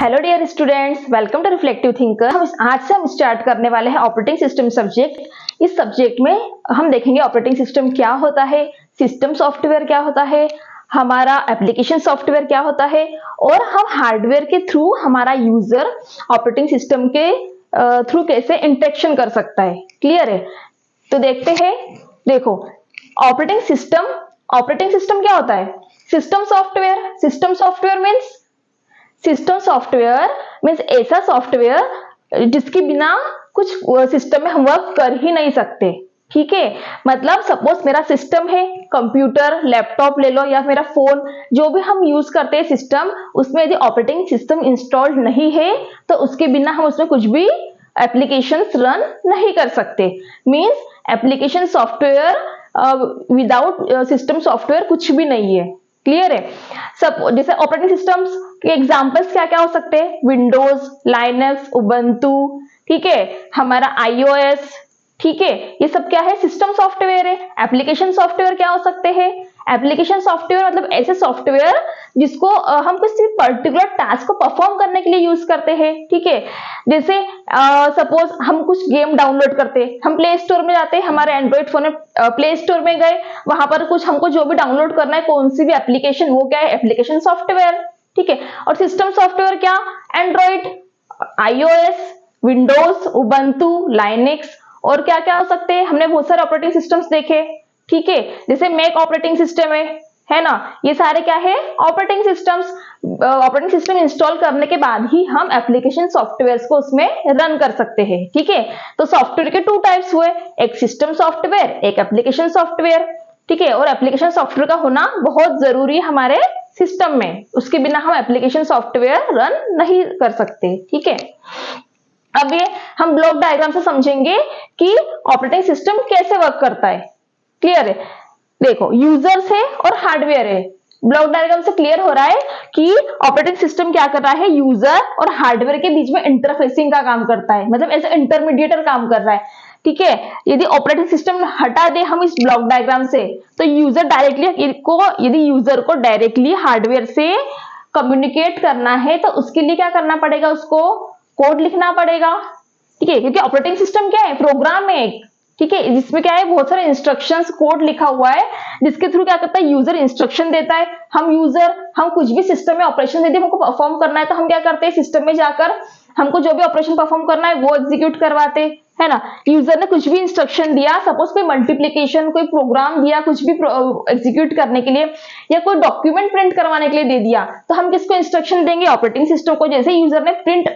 Hello dear students, welcome to reflective thinker. आज से हम स्टार्ट करने वाले हैं ऑपरेटिंग सिस्टम सब्जेक्ट। इस सब्जेक्ट में हम देखेंगे ऑपरेटिंग सिस्टम क्या होता है, सिस्टम सॉफ्टवेयर क्या होता है, हमारा एप्लीकेशन सॉफ्टवेयर क्या होता है और हम हार्डवेयर के थ्रू हमारा यूजर ऑपरेटिंग सिस्टम के थ्रू कैसे इंटरेक्शन कर सकता है। क्लियर है? तो देखते हैं। देखो, ऑपरेटिंग सिस्टम क्या होता है? सिस्टम सॉफ्टवेयर मीन्स ऐसा सॉफ्टवेयर जिसके बिना कुछ सिस्टम में हम वर्क कर ही नहीं सकते। ठीक है, मतलब सपोज मेरा सिस्टम है, कंप्यूटर, लैपटॉप ले लो या मेरा फोन, जो भी हम यूज करते हैं सिस्टम, उसमें यदि ऑपरेटिंग सिस्टम इंस्टॉल्ड नहीं है तो उसके बिना हम उसमें कुछ भी एप्लीकेशंस रन नहीं कर सकते। Means application software without system software कुछ भी नहीं है। क्लियर है? सब जैसे ऑपरेटिंग सिस्टम्स के एग्जांपल्स क्या क्या हो सकते हैं? विंडोज, लाइनक्स, उबंटू, ठीक है, हमारा iOS, ठीक है, ये सब क्या है? सिस्टम सॉफ्टवेयर है। एप्लीकेशन सॉफ्टवेयर क्या हो सकते हैं? एप्लीकेशन सॉफ्टवेयर मतलब ऐसे सॉफ्टवेयर जिसको हम किसी पर्टिकुलर टास्क को परफॉर्म करने के लिए यूज करते हैं। ठीक है, जैसे सपोज हम कुछ गेम डाउनलोड करते हैं, हम प्ले स्टोर में जाते हैं, हमारे एंड्रॉइड फोन में प्ले स्टोर में गए, वहां पर कुछ हमको जो भी डाउनलोड करना है, कौन सी भी एप्लीकेशन, वो क्या है? Application software. ठीक है, और सिस्टम सॉफ्टवेयर क्या? Android, iOS, Windows, Ubuntu, Linux और क्या क्या हो सकते हैं? हमने बहुत सारे ऑपरेटिंग सिस्टम्स देखे। ठीक है, जैसे मैक ऑपरेटिंग सिस्टम है ना, ये सारे क्या है? Operating systems. Operating system install करने के बाद ही हम एप्लीकेशन सॉफ्टवेयर को उसमें रन कर सकते हैं। ठीक है, तो सॉफ्टवेयर के टू टाइप्स हुए, एक सिस्टम सॉफ्टवेयर, एक एप्लीकेशन सॉफ्टवेयर। ठीक है, और एप्लीकेशन सॉफ्टवेयर का होना बहुत जरूरी है हमारे सिस्टम में, उसके बिना हम एप्लीकेशन सॉफ्टवेयर रन नहीं कर सकते। ठीक है, अब ये हम ब्लॉक डायग्राम से समझेंगे कि ऑपरेटिंग सिस्टम कैसे वर्क करता है। क्लियर है? देखो, यूजर्स है और हार्डवेयर है। ब्लॉक डायग्राम से क्लियर हो रहा है कि ऑपरेटिंग सिस्टम क्या कर रहा है? यूजर और हार्डवेयर के बीच में इंटरफेसिंग का काम करता है, मतलब एज ए इंटरमीडिएटर काम कर रहा है। ठीक है, यदि ऑपरेटिंग सिस्टम हटा दे हम इस ब्लॉक डायग्राम से, तो यूजर यदि यूजर को डायरेक्टली हार्डवेयर से कम्युनिकेट करना है तो उसके लिए क्या करना पड़ेगा? उसको कोड लिखना पड़ेगा। ठीक है, क्योंकि ऑपरेटिंग सिस्टम क्या है? प्रोग्राम है एक। ठीक है, जिसमें क्या है? बहुत सारे इंस्ट्रक्शंस, कोड लिखा हुआ है, जिसके थ्रू क्या करता है? यूजर इंस्ट्रक्शन देता है। हम कुछ भी सिस्टम में ऑपरेशन यदि हमको परफॉर्म करना है तो हम क्या करते हैं? सिस्टम में जाकर हमको जो भी ऑपरेशन परफॉर्म करना है वो एग्जीक्यूट करवाते है ना। यूजर ने कुछ भी इंस्ट्रक्शन दिया, सपोज कोई मल्टीप्लिकेशन, कोई प्रोग्राम दिया कुछ भी एग्जीक्यूट करने के लिए, या कोई डॉक्यूमेंट प्रिंट करवाने के लिए दे दिया, तो हम किसको इंस्ट्रक्शन देंगे? ऑपरेटिंग सिस्टम को। जैसे यूजर ने प्रिंट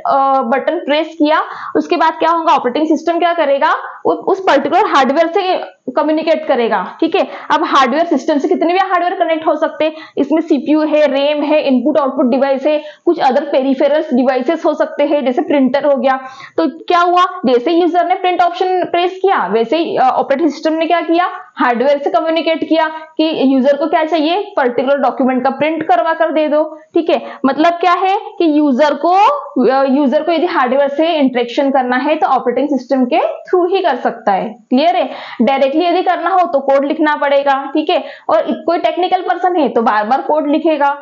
बटन प्रेस किया, उसके बाद क्या होगा? ऑपरेटिंग सिस्टम क्या करेगा? उस पर्टिकुलर हार्डवेयर से कम्युनिकेट करेगा। ठीक है, अब हार्डवेयर सिस्टम से कितने भी हार्डवेयर कनेक्ट हो सकते हैं, इसमें सीपीयू है, रैम है, इनपुट आउटपुट डिवाइस है, कुछ अदर पेरिफेरल्स डिवाइसेस हो सकते हैं, जैसे प्रिंटर हो गया। तो क्या हुआ? जैसे यूजर ने प्रिंट ऑप्शन प्रेस किया, वैसे ही ऑपरेटिंग सिस्टम ने क्या किया? हार्डवेयर से कम्युनिकेट किया कि यूजर को क्या चाहिए? पर्टिकुलर डॉक्यूमेंट का प्रिंट करवा कर दे दो। ठीक है, मतलब क्या है कि यूजर को यदि हार्डवेयर से इंटरेक्शन करना है तो ऑपरेटिंग सिस्टम के थ्रू ही कर सकता है। क्लियर है? डायरेक्टली यदि करना हो तो कोड लिखना पड़ेगा। ठीक है, और कोई टेक्निकल पर्सन है तो बार बार कोड लिखेगा,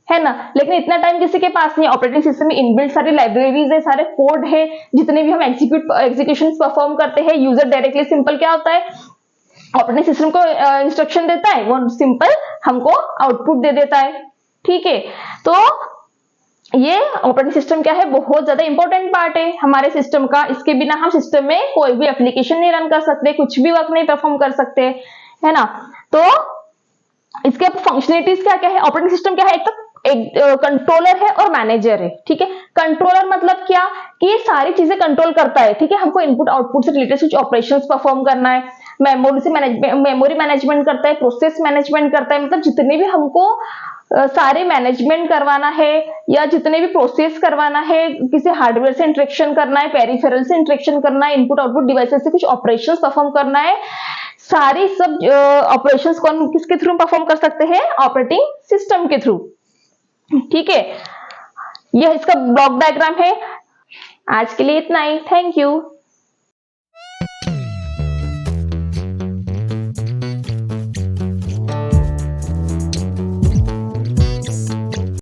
है ना। लेकिन इतना टाइम किसी के पास नहीं। ऑपरेटिंग सिस्टम में इनबिल्ट सारी लाइब्रेरीज है, सारे कोड है, जितने भी हम एग्जीक्यूशन परफॉर्म करते हैं, यूजर डायरेक्टली सिंपल क्या होता है? ऑपरेटिंग सिस्टम को इंस्ट्रक्शन देता है, वो सिंपल हमको आउटपुट दे देता है। ठीक है, तो ये ऑपरेटिंग सिस्टम क्या है? बहुत ज्यादा इंपॉर्टेंट पार्ट है हमारे सिस्टम का। इसके बिना हम सिस्टम में कोई भी एप्लीकेशन नहीं रन कर सकते, कुछ भी वर्क नहीं परफॉर्म कर सकते, है ना। तो इसके फंक्शनलिटीज क्या क्या है? ऑपरेटिंग सिस्टम क्या है? एक कंट्रोलर है और मैनेजर है। ठीक है, कंट्रोलर मतलब क्या? कि ये सारी चीजें कंट्रोल करता है। ठीक है, हमको इनपुट आउटपुट से रिलेटेड कुछ ऑपरेशंस परफॉर्म करना है, मेमोरी मैनेजमेंट करता है, प्रोसेस मैनेजमेंट करता है, मतलब जितने भी हमको सारे मैनेजमेंट करवाना है या जितने भी प्रोसेस करवाना है, किसी हार्डवेयर से इंटरेक्शन करना है, पेरिफेरल से इंटरेक्शन करना है, इनपुट आउटपुट डिवाइसेस से कुछ ऑपरेशंस परफॉर्म करना है, सारी सब ऑपरेशंस कौन किसके थ्रू परफॉर्म कर सकते हैं? ऑपरेटिंग सिस्टम के थ्रू। ठीक है, यह इसका ब्लॉक डायग्राम है। आज के लिए इतना ही। Thank you.